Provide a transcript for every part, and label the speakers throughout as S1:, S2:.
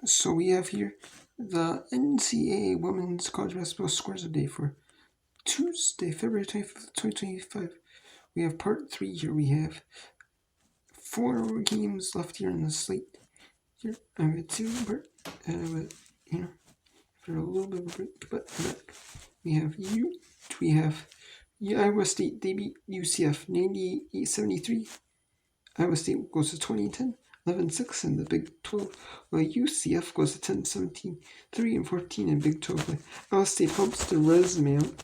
S1: So we have here the NCAA Women's College Basketball Scores of the Day for Tuesday, February 25th, 2025. We have part 3 here. We have 4 games left here in the slate. Here, I have a 2-part, after a little bit of a break, but we have Iowa State, they beat UCF 98-73. Iowa State goes to 2010. 11-6 in the Big 12, while UCF goes to 10-17, 3-14 in Big 12 play. Iowa State helps the resume out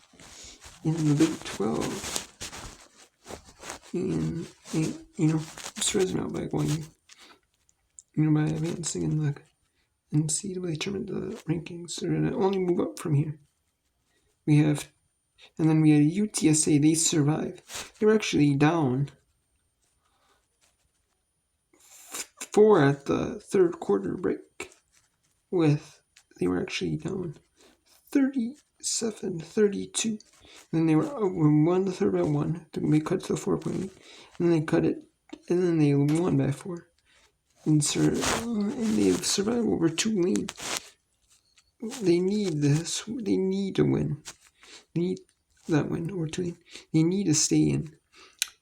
S1: in the Big 12, and helps resume out by going, by advancing in the NCAA tournament, the rankings. They're gonna only move up from here. And then we had UTSA. They survived. They were actually down 4 at the third quarter break. They were actually down 37-32. Then they were 1/3 by 1. They cut to the 4-point lead, and then they cut it, and then they won by 4. And they've survived over 2 lead. They need this. They need to win. They need that win over 2 lead. They need to stay in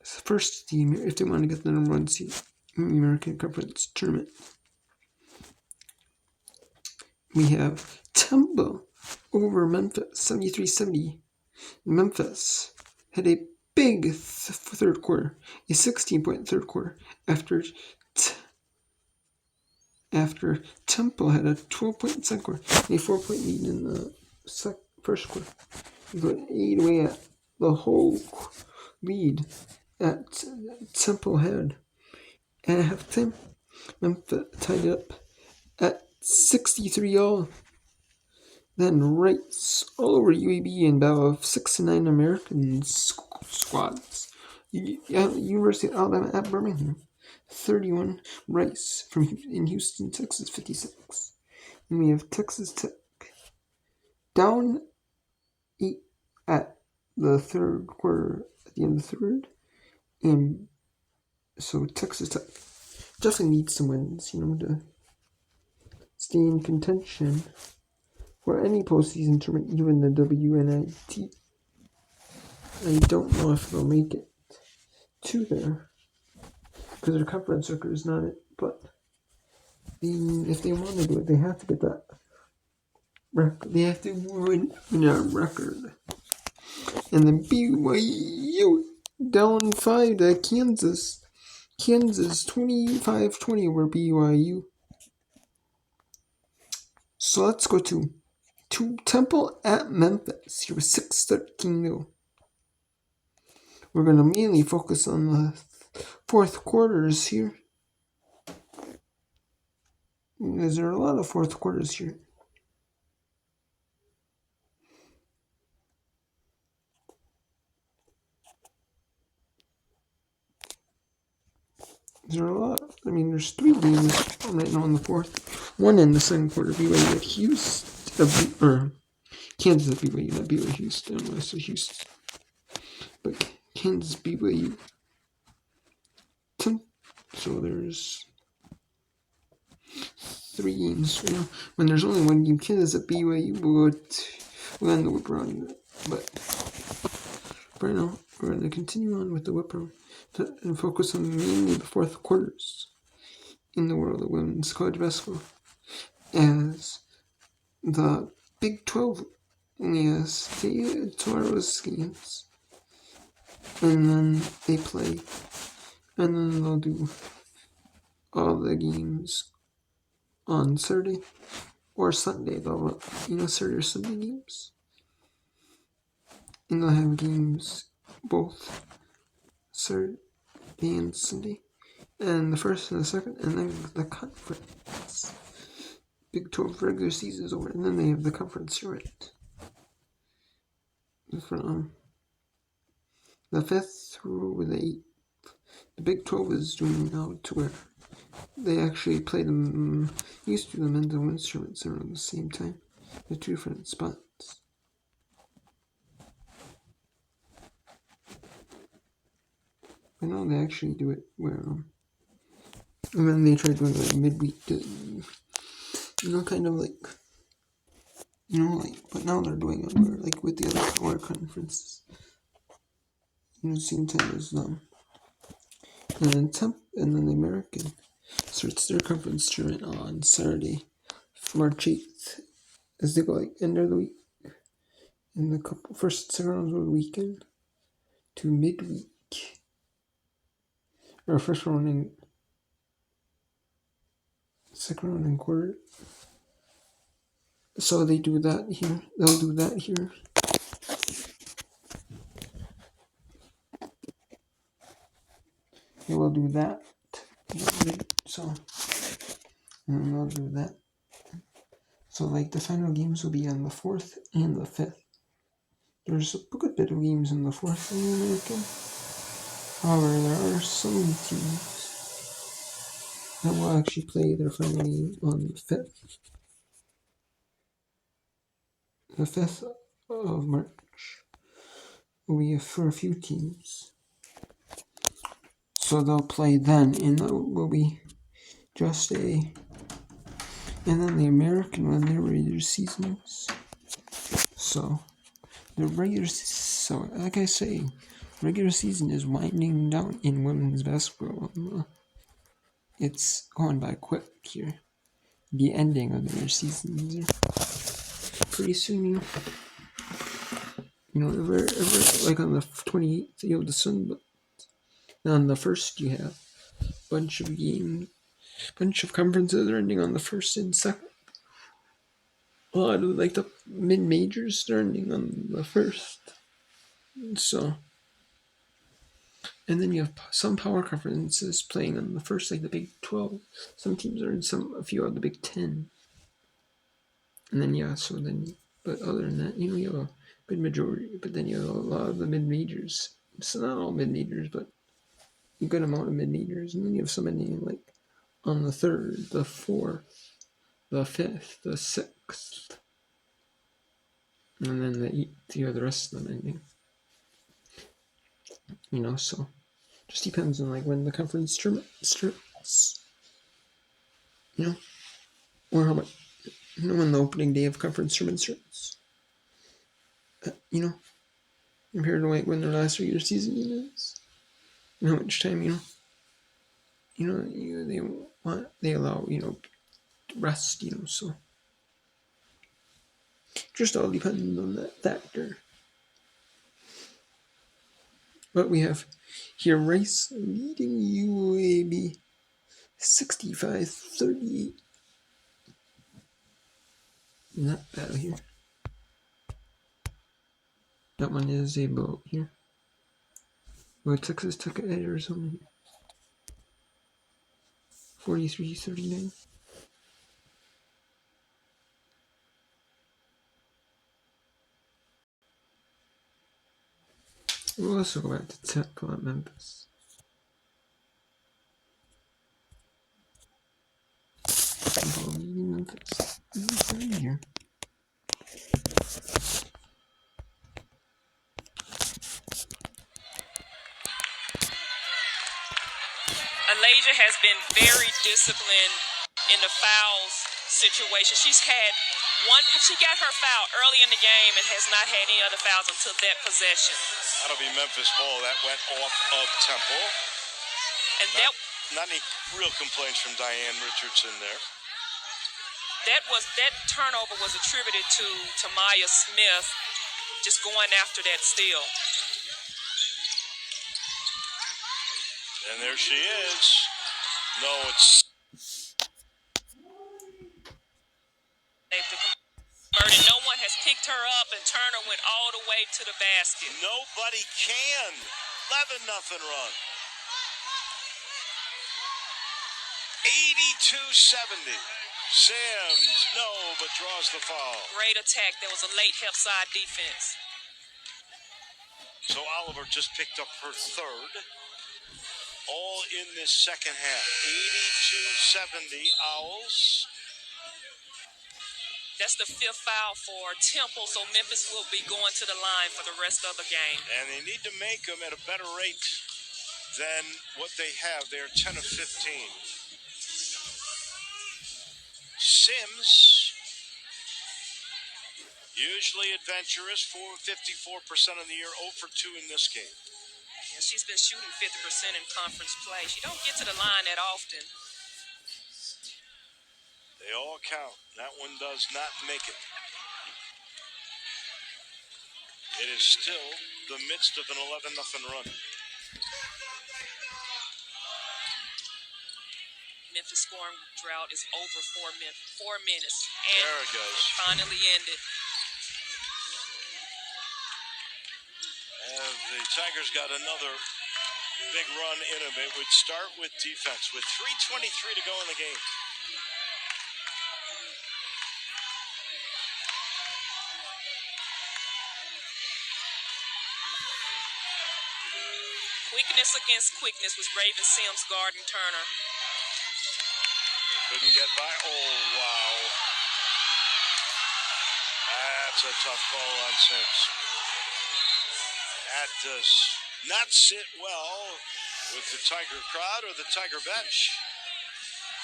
S1: first team if they want to get the number 1 seed in the American Conference tournament. We have Temple over Memphis, 73-70. Memphis had a big third quarter, a 16-point third quarter, after Temple had a 12-point second quarter, a 4-point lead in the first quarter. But 8 away at the whole lead that Temple had. At halftime, Memphis tied it up at 63-all. Then Rice all over UAB in battle of 6-9 American squads. University of Alabama at Birmingham, 31. Rice in Houston, Texas, 56. And we have Texas Tech down 8 at the third quarter, at the end of the third. And so Texas Tech definitely needs some wins, to stay in contention for any postseason tournament, even the WNIT. I don't know if they'll make it to there, because their conference record is not it, but if they want to do it, they have to get that record. They have to win a record. And then BYU down 5 to Kansas. Kansas 25-20 over BYU. So let's go to Temple at Memphis. Here was 6-13 though. We're going to mainly focus on the fourth quarters here, because there are a lot of fourth quarters here. There's 3 games right now in the fourth. 1 in the second quarter. BYU at Houston, Kansas at BYU, not BYU Houston. I said Houston, but Kansas BYU. So there's 3 games right now. When there's only 1 game, Kansas at BYU will end the whip round. But right now, we're going to continue on with the whip round and focus on mainly the fourth quarters in the world of women's college basketball, as the Big 12 only has tomorrow's games, and then they play, and then they'll do all the games on Saturday or Sunday. They'll Saturday or Sunday games, and they'll have games both Saturday and Sunday, and the first and the second, and then the conference. Big 12 regular season is over, and then they have the conference tournament from the 5th through the 8th. The Big 12 is doing now to where they actually play used to do the men's and women's tournaments around the same time. They're 2 different spots. I know they actually do it where, and then they try doing like midweek kind of like, but now they're doing it where, like, with the other power conferences, same time as them. And then the American starts their conference tournament on Saturday, March 8th, as they go like end of the week. And the first 2 rounds of the weekend to midweek. Or first round and second round and quarter. So they do that here. They'll do that here. They will do that. So, and they'll do that. So, like, the final games will be on the 4th and the 5th. There's a good bit of games in the 4th in the American. However, there are some teams that will actually play their final game on the 5th. The 5th of March will be for a few teams. So they'll play then, and that will be just a... And then the American one, their regular seasons. So, like I say, regular season is winding down in women's basketball. It's going by quick here. The ending of their seasons pretty soon. Ever like on the 28th, you have the Sun, but on the 1st you have a bunch of games, bunch of conferences are ending on the 1st and 2nd. A lot of like the mid-majors are ending on the 1st. So, and then you have some power conferences playing on the 1st, like the Big 12. Some teams are in a few of the Big 10. And then, but other than that, you have a good majority, but then you have a lot of the mid-majors. So not all mid-majors, but a good amount of mid-majors. And then you have some ending like on the 3rd, the 4th, the 5th, the 6th. And then you have the rest of them ending. So just depends on like when the conference tournament starts. Or how much, when the opening day of conference tournament starts. Compared to like when their last regular season is. And how much time, they allow, rest, so. Just all depends on that factor. But we have here Rice leading UAB 65-38. Not bad here. That one is a blowout here. Well, Texas took it at Arizona here. 43-39. We'll also go back to Temple at Memphis. Temple leading Memphis. Here.
S2: Alasia has been very disciplined in the fouls situation. She got her foul early in the game and has not had any other fouls until that possession.
S3: That'll be Memphis ball. That went off of Temple.
S2: And
S3: not any real complaints from Diane Richardson there.
S2: That turnover was attributed to Maya Smith just going after that steal.
S3: And there she is. No, it's...
S2: No one has picked her up, and Turner went all the way to the basket.
S3: Nobody can. 11-0 run. 82-70. Sims, but draws the foul.
S2: Great attack. There was a late help side defense.
S3: So Oliver just picked up her third. All in this second half. 82-70 Owls.
S2: That's the 5th foul for Temple, so Memphis will be going to the line for the rest of the game.
S3: And they need to make them at a better rate than what they have. They're 10 of 15. Sims, usually adventurous, 54% of the year, 0 for 2 in this game.
S2: And she's been shooting 50% in conference play. She don't get to the line that often.
S3: They all count. That one does not make it. It is still the midst of an 11-0 run.
S2: Memphis scoring drought is over 4 minutes. And
S3: there it goes.
S2: It finally ended.
S3: And the Tigers got another big run in them. It would start with defense with 3:23 to go in the game.
S2: Quickness against quickness was Raven Sims guarding Turner.
S3: Couldn't get by. Oh, wow. That's a tough call on Sims. That does not sit well with the Tiger crowd or the Tiger bench.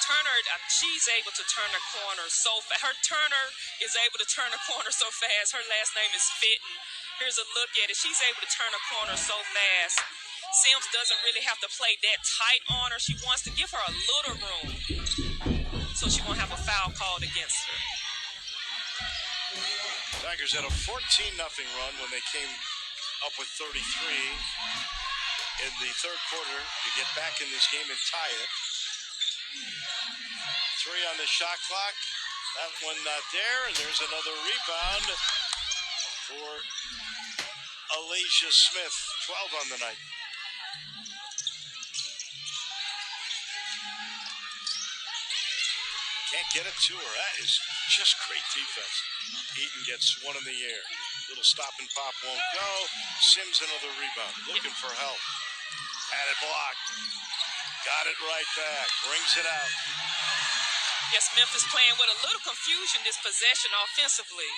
S2: Turner, she's able to turn a corner so fast. Turner is able to turn a corner so fast. Her last name is Fitton. Here's a look at it. She's able to turn a corner so fast. Sims doesn't really have to play that tight on her. She wants to give her a little room so she won't have a foul called against her.
S3: Tigers had a 14-0 run when they came up with 33 in the third quarter to get back in this game and tie it. 3 on the shot clock. That one not there, and there's another rebound for Alasia Smith, 12 on the night. Can't get it to her. That is just great defense. Eaton gets one in the air. Little stop and pop won't go. Sims another rebound. Looking for help. Had it blocked. Got it right back. Brings it out.
S2: Yes, Memphis playing with a little confusion this possession offensively.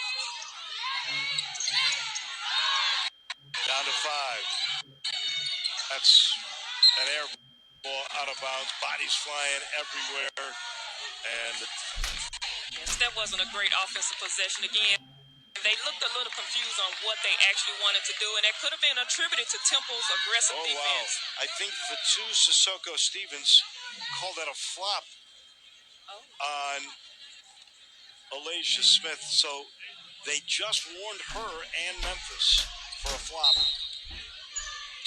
S3: Down to 5. That's an air ball out of bounds. Bodies flying everywhere. And
S2: yes, that wasn't a great offensive possession again. They looked a little confused on what they actually wanted to do, and that could have been attributed to Temple's aggressive defense.
S3: Wow. I think Fatu Sissoko Stevens called that a flop on Alasia Smith. So they just warned her and Memphis for a flop.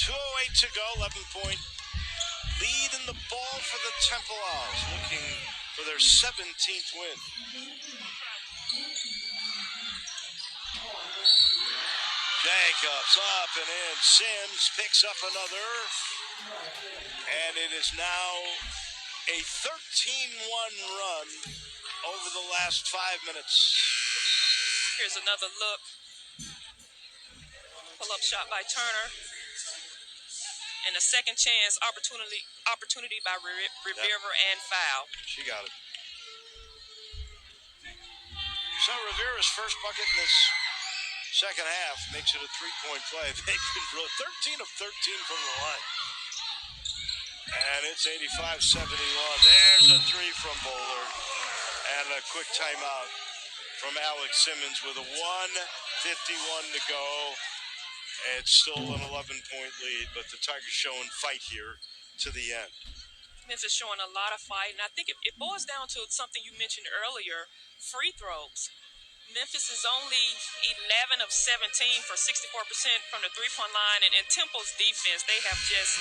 S3: 2:08 to go, 11-point lead in the ball for the Temple Owls, looking for their 17th win. Jacobs up and in. Sims picks up another. And it is now a 13-1 run over the last 5 minutes.
S2: Here's another look. Pull-up shot by Turner. And a second chance opportunity by Rivera and foul.
S3: She got it. So Rivera's first bucket in this second half makes it a 3-point play. They've been 13 of 13 from the line. And it's 85-71. There's a 3 from Bowler. And a quick timeout from Alex Simmons with a 1:51 to go. It's still an 11-point lead, but the Tigers showing fight here to the end.
S2: Memphis showing a lot of fight, and I think it boils down to something you mentioned earlier, free throws. Memphis is only 11 of 17 for 64% from the three-point line, and Temple's defense, they have just...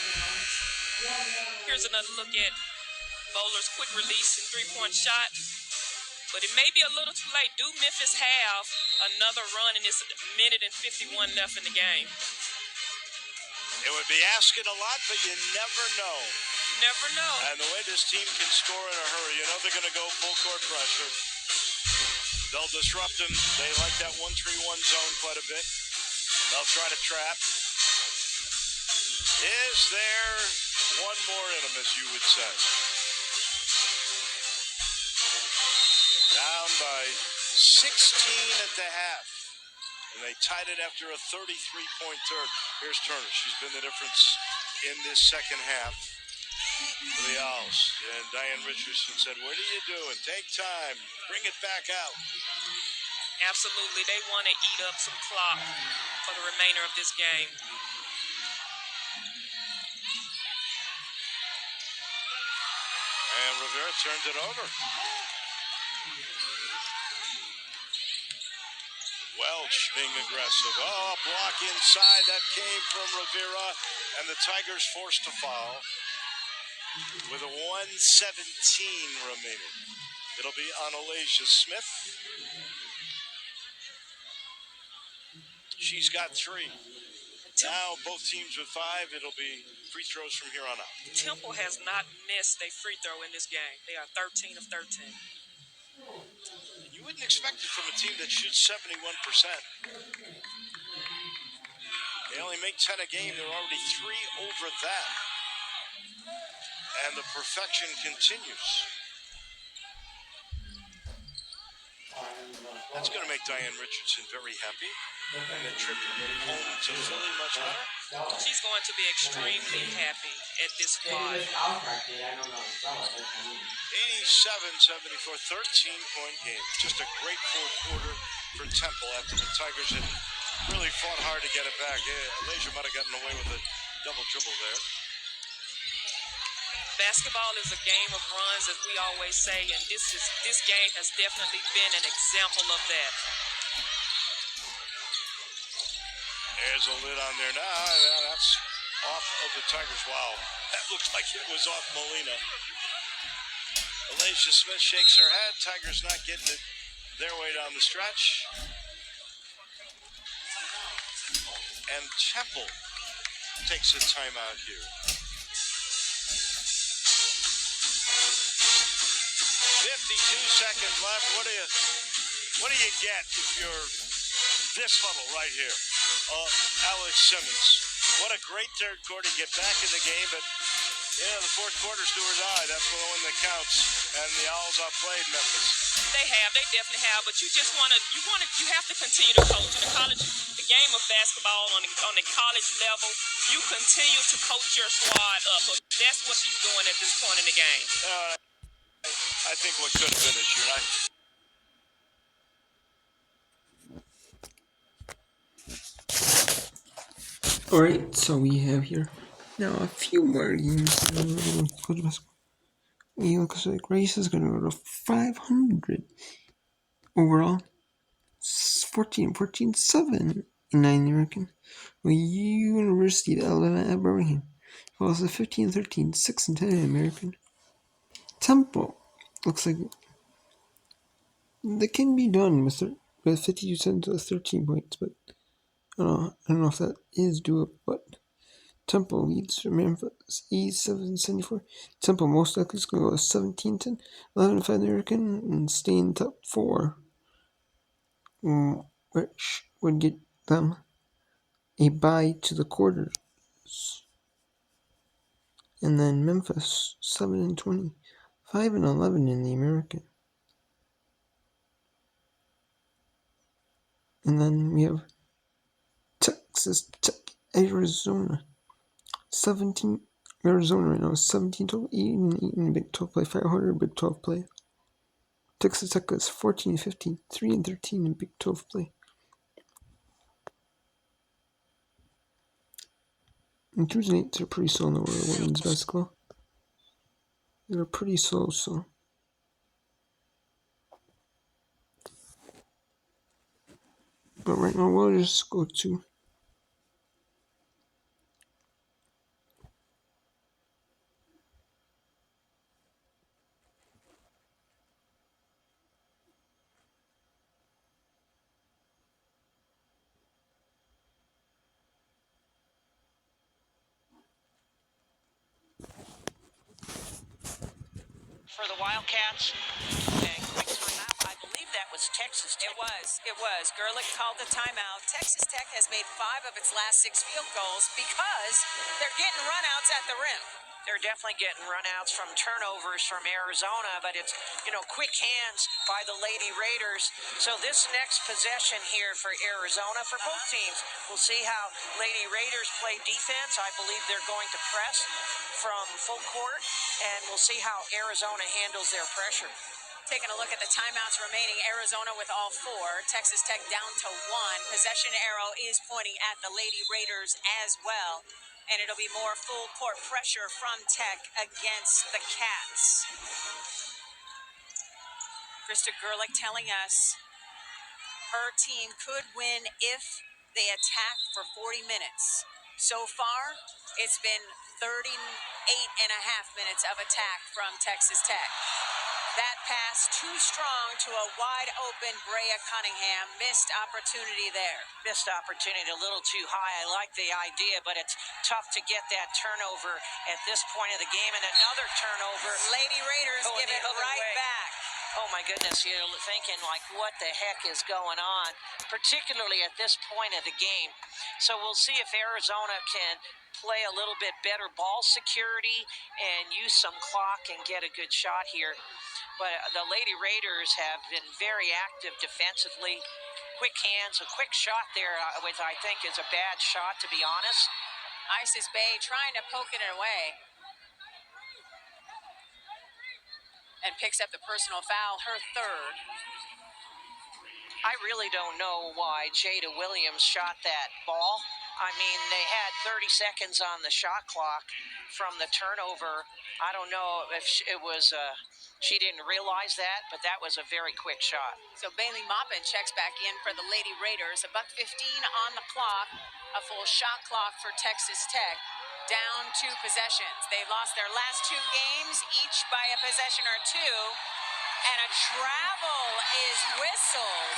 S2: Here's another look at Bowler's quick release and three-point shot. But it may be a little too late. Do Memphis have another run in this minute and 51 left in the game?
S3: It would be asking a lot, but you never know.
S2: Never know.
S3: And the way this team can score in a hurry, you know they're going to go full court pressure. They'll disrupt them. They like that 1-3-1 zone quite a bit. They'll try to trap. Is there one more in them, as you would say? Down by 16 at the half. And they tied it after a 33-point third. Here's Turner. She's been the difference in this second half. for the Owls. And Diane Richardson said, what are you doing? Take time. Bring it back out.
S2: Absolutely. They want to eat up some clock for the remainder of this game.
S3: And Rivera turns it over. Welch being aggressive. Oh, block inside. That came from Rivera. And the Tigers forced to foul with a 1:17 remaining. It'll be on Alasia Smith. She's got 3. Now both teams with 5. It'll be free throws from here on out.
S2: Temple has not missed a free throw in this game. They are 13 of 13.
S3: You wouldn't expect it from a team that shoots 71%. They only make 10 a game. They're already 3 over that. And the perfection continues. That's going to make Diane Richardson very happy. And the trip home to Philly much better.
S2: She's going to be extremely happy at this squad.
S3: 87-74, 13-point game. Just a great fourth quarter for Temple after the Tigers had really fought hard to get it back. Alasia might have gotten away with a double dribble there.
S2: Basketball is a game of runs, as we always say, and this game has definitely been an example of that.
S3: There's a lid on there now. That's off of the Tigers. Wow, that looks like it was off Molina. Alasia Smith shakes her head. Tigers not getting it their way down the stretch. And Temple takes a timeout here. 52 seconds left. What do you get if you're this huddle right here? Alex Simmons. What a great third quarter. Get back in the game, but the fourth quarter's do or die. That's the one that counts. And the Owls outplayed Memphis.
S2: They definitely have. But you have to continue to coach in the game of basketball on the college level. You continue to coach your squad up. So that's what she's doing at this point in the game.
S3: I think what could have been this year.
S1: Alright, so we have here now a few more games. We looks like Race is going to go to 500 overall. 14-7 in 9 American. University of Alabama at Birmingham. Also 15-13, 6-10 in American. Temple looks like they can be done with 52 cents to 13 points, but I don't know if that is doable. But Temple leads Memphis 87-74. Temple most likely is going to go 17-10, 11-5 American, and stay in top 4, which would get them a bye to the quarters. And then Memphis 7-20, 5-11 in the American. And then we have Texas Tech, Arizona. Arizona right now is 17-12, 8-8 in Big 12 play, 500 Big 12 play. Texas Tech is 14-15, 3-13 in Big 12 play. And Tuesday nights are pretty slow in the world of women's basketball. They're pretty slow, so. But right now we'll just go to
S4: for the Wildcats. Okay, quick timeout. I believe that was Texas Tech.
S5: It was. Gerlich called the timeout. Texas Tech has made 5 of its last 6 field goals because they're getting runouts at the rim.
S4: they're definitely getting runouts from turnovers from Arizona, but it's, quick hands by the Lady Raiders. So this next possession here for Arizona, for both teams, we'll see how Lady Raiders play defense. I believe they're going to press from full court, and we'll see how Arizona handles their pressure.
S5: Taking a look at the timeouts remaining, Arizona with all 4. Texas Tech down to 1. Possession arrow is pointing at the Lady Raiders as well. And it'll be more full court pressure from Tech against the Cats. Krista Gerlich telling us her team could win if they attack for 40 minutes. So far, it's been 38.5 minutes of attack from Texas Tech. That pass too strong to a wide open Brea Cunningham. Missed opportunity there.
S4: Missed opportunity a little too high. I like the idea, but it's tough to get that turnover at this point of the game. And another turnover.
S5: Lady Raiders give it right back.
S4: Oh my goodness, you're thinking like, what the heck is going on, particularly at this point of the game. So we'll see if Arizona can play a little bit better ball security and use some clock and get a good shot here. But the Lady Raiders have been very active defensively. Quick hands, a quick shot there, which I think is a bad shot, to be honest.
S5: Isis Bay trying to poke it away. And picks up the personal foul, her 3rd.
S4: I really don't know why Jada Williams shot that ball. I mean, they had 30 seconds on the shot clock from the turnover. I don't know if it was, she didn't realize that, but that was a very quick shot.
S5: So Bailey Maupin checks back in for the Lady Raiders. $1:15 on the clock. A full shot clock for Texas Tech. Down 2 possessions. They've lost their last 2 games, each by a possession or 2. And a travel is whistled.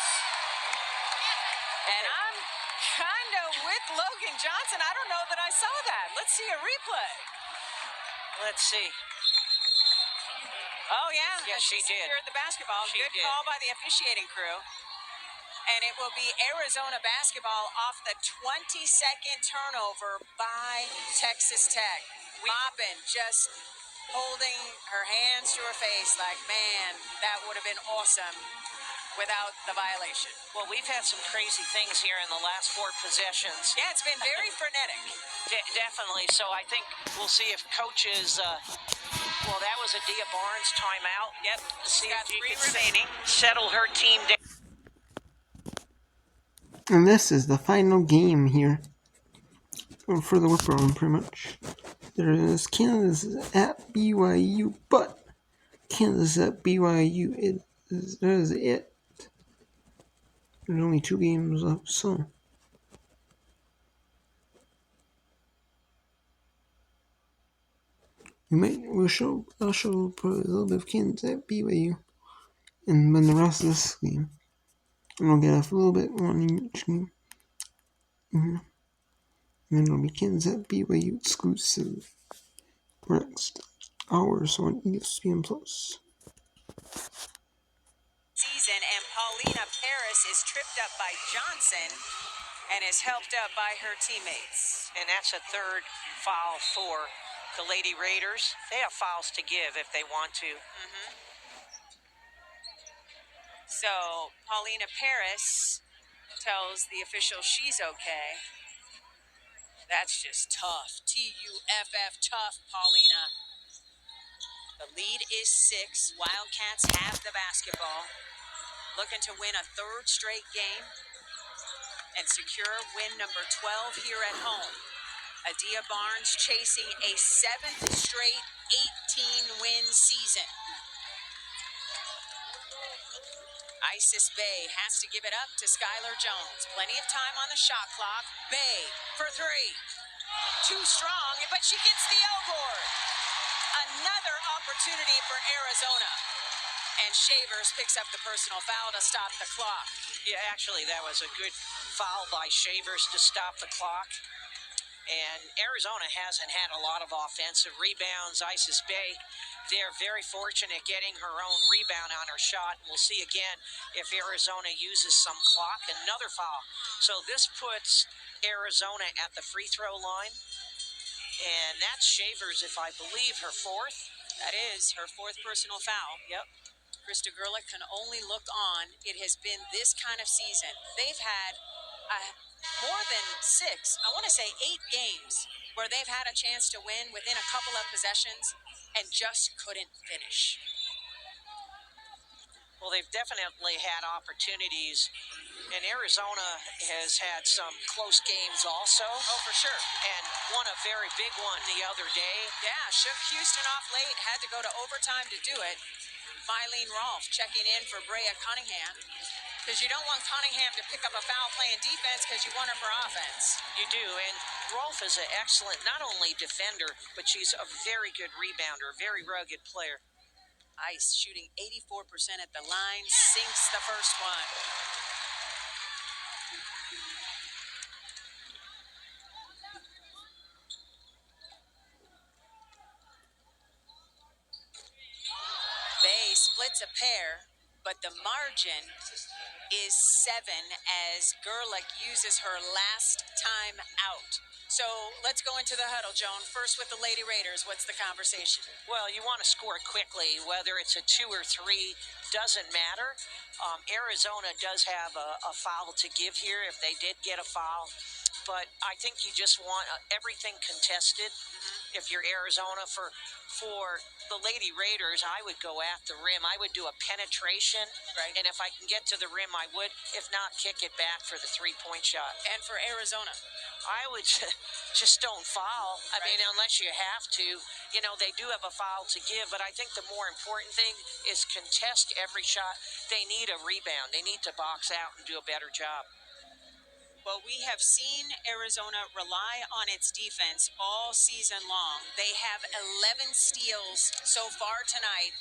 S5: And I'm kind of with Logan Johnson. I don't know that I saw that. Let's see a replay.
S4: Let's see.
S5: Oh, yeah.
S4: Yes, she did.
S5: Secured the basketball.
S4: She
S5: Good
S4: did.
S5: call by the officiating crew. And it will be Arizona basketball off the 22nd turnover by Texas Tech. Maupin just holding her hands to her face like, man, that would have been awesome without the violation.
S4: Well, we've had some crazy things here in the last 4 possessions.
S5: Yeah, it's been very frenetic.
S4: Definitely. So I think we'll see if coaches, well, that was a Dia Barnes timeout.
S5: Yep.
S4: See
S5: Got
S4: if
S5: 3
S4: you can
S5: remaining.
S4: settle her team down.
S1: And this is the final game here for the whip around, pretty much. There is Kansas at BYU, but Kansas at BYU, that is it. There's only 2 games left, so. I'll show probably a little bit of Kansas at BYU, and then the rest of this game. And we'll get a little bit on each game. And then it'll be Kansas at BYU exclusive for next hours on ESPN Plus.
S5: Season, and Paulina Paris is tripped up by Johnson and is helped up by her teammates.
S4: And that's a 3rd foul for the Lady Raiders. They have fouls to give if they want to.
S5: So Paulina Paris tells the official she's okay. That's just tough. T-U-F-F, tough, Paulina. The lead is 6. Wildcats have the basketball. Looking to win a 3rd straight game and secure win number 12 here at home. Adia Barnes chasing a 7th straight 18-win season. Isis Bay has to give it up to Skylar Jones. Plenty of time on the shot clock. Bay for 3. Too strong, but she gets the O-board. Another opportunity for Arizona. And Shavers picks up the personal foul to stop the clock.
S4: Yeah, actually, that was a good foul by Shavers to stop the clock. And Arizona hasn't had a lot of offensive rebounds. Isis Bay, they're very fortunate getting her own rebound on her shot. And we'll see again if Arizona uses some clock. Another foul. So this puts Arizona at the free throw line. And that's Shavers, if I believe, her fourth.
S5: That is her fourth personal foul.
S4: Yep.
S5: Krista Gerlich can only look on. It has been this kind of season. They've had more than 6, I want to say 8 games where they've had a chance to win within a couple of possessions and just couldn't finish.
S4: Well, they've definitely had opportunities, and Arizona has had some close games also.
S5: Oh, for sure.
S4: And won a very big one the other day.
S5: Yeah, shook Houston off late, had to go to overtime to do it. Mylene Rolfe checking in for Brea Cunningham, because you don't want Cunningham to pick up a foul playing defense because you want her for offense.
S4: You do, and Rolfe is an excellent, not only defender, but she's a very good rebounder, a very rugged player.
S5: Ice shooting 84% at the line, sinks the first one. Bay splits a pair, but the margin is 7 as Gerlich uses her last time out. So let's go into the huddle, Joan. First with the Lady Raiders, what's the conversation?
S4: Well, you want to score quickly, whether it's a 2 or 3, doesn't matter. Arizona does have a foul to give here if they did get a foul. But I think you just want everything contested. If you're Arizona, for the Lady Raiders, I would go at the rim. I would do a penetration,
S5: Right.
S4: and if I can get to the rim, I would. If not, kick it back for the 3-point shot.
S5: And for Arizona,
S4: I would just don't foul. I mean, unless you have to. You know, they do have a foul to give, but I think the more important thing is contest every shot. They need a rebound. They need to box out and do a better job.
S5: well, we have seen Arizona rely on its defense all season long. They have 11 steals so far tonight,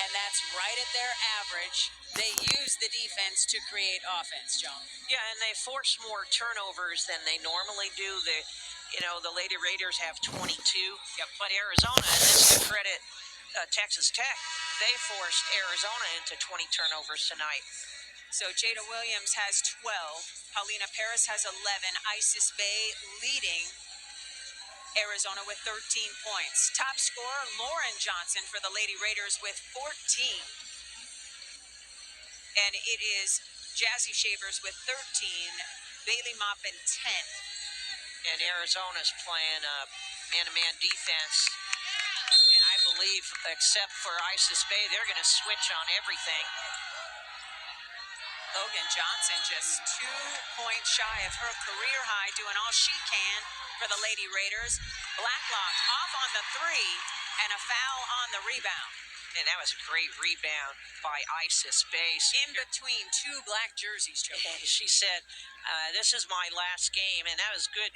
S5: and that's right at their average. They use the defense to create offense, Joan.
S4: Yeah, and they force more turnovers than they normally do. The Lady Raiders have 22.
S5: Yep.
S4: But Arizona, and this is to credit Texas Tech, they forced Arizona into 20 turnovers tonight.
S5: So Jada Williams has 12. Paulina Paris has 11. Isis Bay leading Arizona with 13 points. Top scorer Lauren Johnson for the Lady Raiders with 14. And it is Jazzy Shavers with 13. Bailey Maupin 10.
S4: And Arizona's playing man-to-man defense. And I believe, except for Isis Bay, they're going to switch on everything.
S5: Logan Johnson just 2 points shy of her career high, doing all she can for the Lady Raiders. Blacklock off on the 3 and a foul on the rebound.
S4: And that was a great rebound by Isis Bay.
S5: In between 2 black jerseys, Joe.
S4: She said, this is my last game, and that was good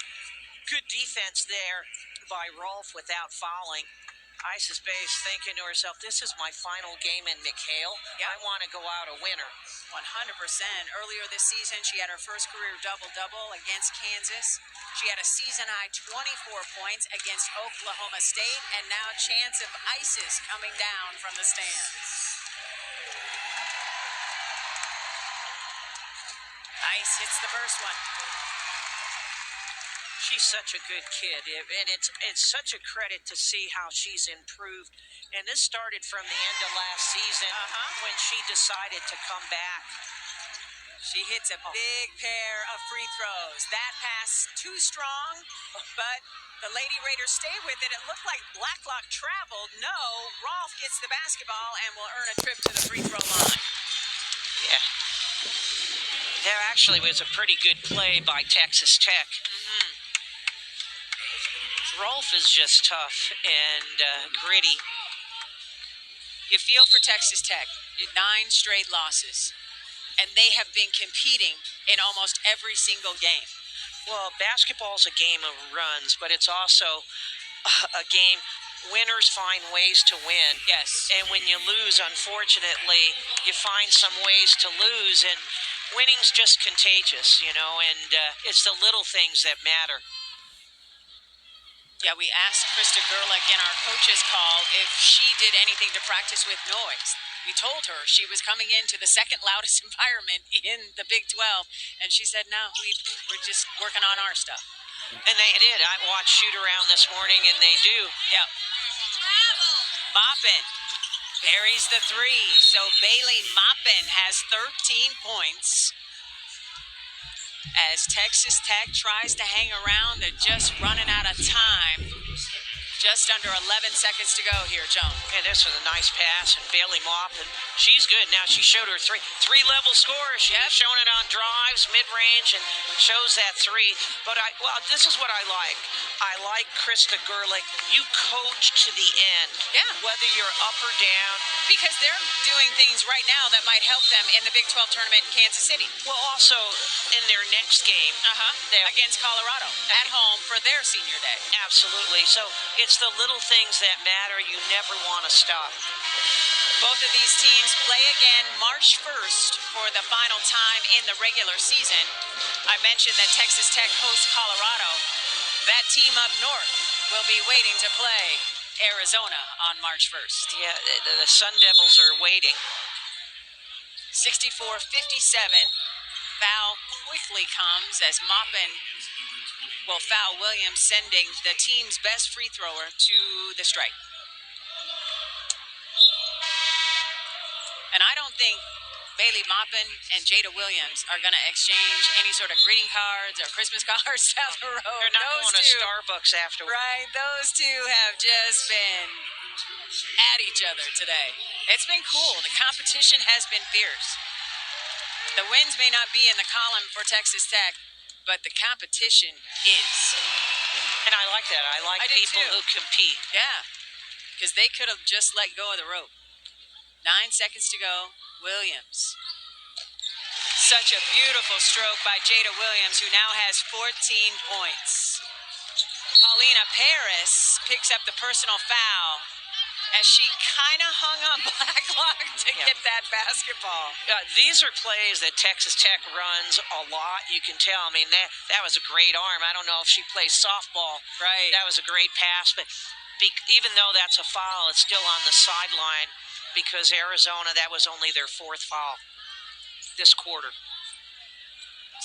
S4: defense there by Rolfe without fouling. Isis Bay is thinking to herself, this is my final game in McHale.
S5: Yep.
S4: I want to go out a winner.
S5: 100%. Earlier this season, she had her first career double-double against Kansas. She had a season-high 24 points against Oklahoma State, and now chance of Isis coming down from the stands. Ice hits the first one.
S4: She's such a good kid, and it's such a credit to see how she's improved. And this started from the end of last season when she decided to come back.
S5: She hits a big pair of free throws. That pass too strong, but the Lady Raiders stay with it. It looked like Blacklock traveled. No, Rolfe gets the basketball and will earn a trip to the free throw line.
S4: Yeah. There actually was a pretty good play by Texas Tech. Rolfe is just tough and gritty.
S5: You feel for Texas Tech. 9 straight losses. And they have been competing in almost every single game.
S4: Well, basketball's a game of runs, but it's also a game. Winners find ways to win.
S5: Yes.
S4: And when you lose, unfortunately, you find some ways to lose. And winning's just contagious, and it's the little things that matter.
S5: Yeah, we asked Krista Gerlich in our coaches call if she did anything to practice with noise. We told her she was coming into the second loudest environment in the Big 12, and she said, no, we're just working on our stuff.
S4: And they did. I watched shoot around this morning, and they do.
S5: Yep. Maupin buries the three. So Bailey Maupin has 13 points. As Texas Tech tries to hang around, they're just running out of time. Just under 11 seconds to go here, Joan.
S4: And this was a nice pass, and Bailey Maupin, she's good now. She showed her three-level score. She's showing it on drives, mid-range, and shows that three. But this is what I like. I like Krista Gerlich. You coach to the end.
S5: Yeah.
S4: Whether you're up or down.
S5: Because they're doing things right now that might help them in the Big 12 tournament in Kansas City.
S4: Well, also in their next game.
S5: Against Colorado at home for their senior day.
S4: Absolutely. So it's the little things that matter. You never want to stop.
S5: Both of these teams play again March 1st for the final time in the regular season. I mentioned that Texas Tech hosts Colorado. That team up north will be waiting to play Arizona on March 1st.
S4: Yeah, the Sun Devils are waiting.
S5: 64-57. Foul quickly comes as Maupin will foul Williams, sending the team's best free thrower to the stripe. And I don't think Bailey Maupin and Jada Williams are going to exchange any sort of greeting cards or Christmas cards down the road.
S4: They're not going to Starbucks afterwards.
S5: Right, those two have just been at each other today. It's been cool. The competition has been fierce. The wins may not be in the column for Texas Tech, but the competition is.
S4: And I like that. I like people who compete.
S5: Yeah, because they could have just let go of the rope. 9 seconds to go. Williams. Such a beautiful stroke by Jada Williams, who now has 14 points. Paulina Paris picks up the personal foul as she kind of hung on Blacklock to get that basketball.
S4: These are plays that Texas Tech runs a lot. You can tell. I mean, that was a great arm. I don't know if she plays softball.
S5: Right.
S4: That was a great pass. But even though that's a foul, it's still on the sideline because Arizona, that was only their fourth foul this quarter.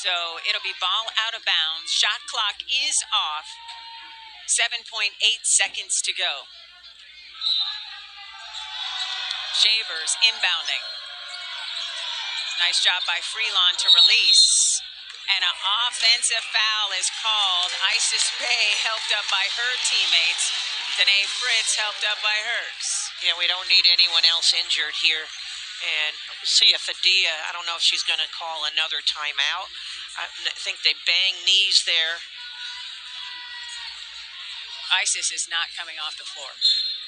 S5: So it'll be ball out of bounds. Shot clock is off. 7.8 seconds to go. Shavers inbounding. Nice job by Freelon to release. And an offensive foul is called. Isis Bay helped up by her teammates. Danae Fritz helped up by hers.
S4: Yeah, we don't need anyone else injured here. And see if Adia, I don't know if she's going to call another timeout. I think they bang knees there.
S5: Isis is not coming off the floor.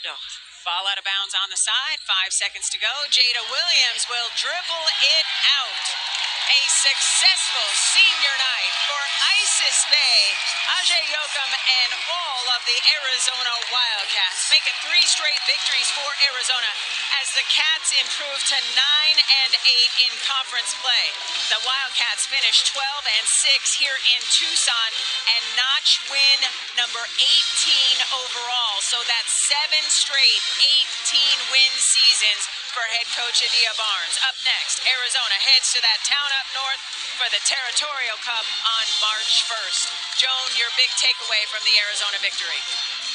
S4: No.
S5: Ball out of bounds on the side. 5 seconds to go. Jada Williams will dribble it out. A successful senior night for Isis Bay, Ajay Yoakum, and all of the Arizona Wildcats. Make it 3 straight victories for Arizona as the Cats improve to 9-8 in conference play. The Wildcats finish 12-6 here in Tucson and notch win number 18 overall. So that's 7 straight 18-win seasons for head coach Adia Barnes. Up next, Arizona heads to that town up north for the Territorial Cup on March 1st. Joan, your big takeaway from the Arizona victory?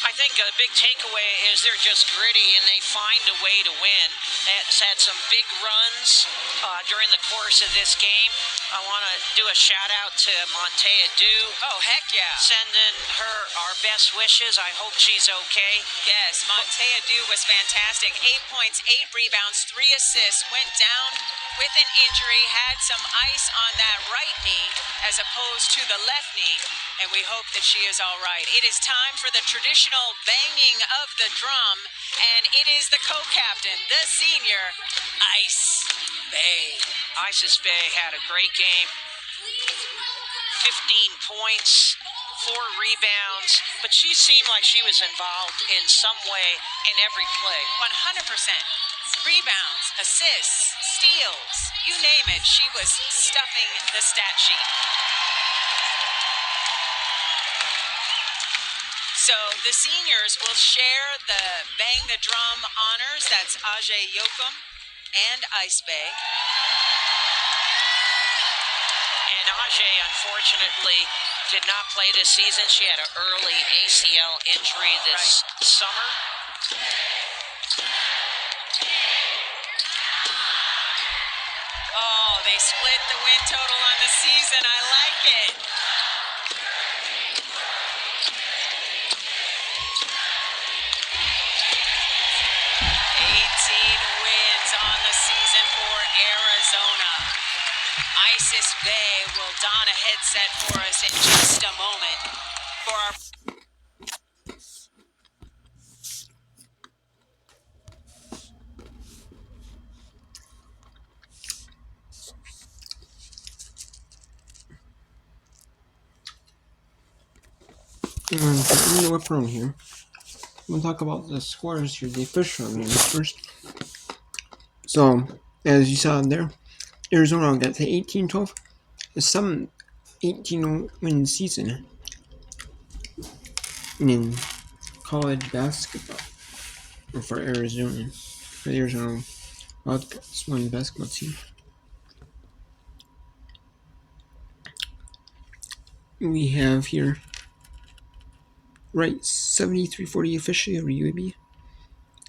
S4: I think the big takeaway is they're just gritty and they find a way to win. It's had some big runs during the course of this game. I want to do a shout out to Montea Dew.
S5: Oh, heck yeah.
S4: Sending her our best wishes. I hope she's okay.
S5: Yes, Montea Dew was fantastic. 8 points, 8 rebounds, 3 assists. Went down with an injury, had some ice on that right knee as opposed to the left knee, and we hope that she is all right. It is time for the traditional banging of the drum, and it is the co-captain, the senior, Ice Bay.
S4: Isis Bay had a great game. 15 points, 4 rebounds, but she seemed like she was involved in some way in every play.
S5: 100%. Rebounds, assists, steals, you name it, she was stuffing the stat sheet. So the seniors will share the Bang the Drum honors. That's Ajay Yoakum and Ice Bay.
S4: And Ajay, unfortunately, did not play this season. She had an early ACL injury this summer.
S5: Oh, they split the win total on the season. I like it. Wins on the season for Arizona. Isis Bay will don a headset for us in just a moment for our
S1: And continue the whip around here. We'll talk about the scores here, the official games first. So, as you saw there, Arizona got to 18-12, the 18-win season in college basketball for Arizona, for the Arizona Wildcats women's basketball team. We have here Rice 73-40 officially over UAB,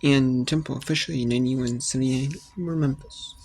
S1: and Temple officially 91-79 over Memphis.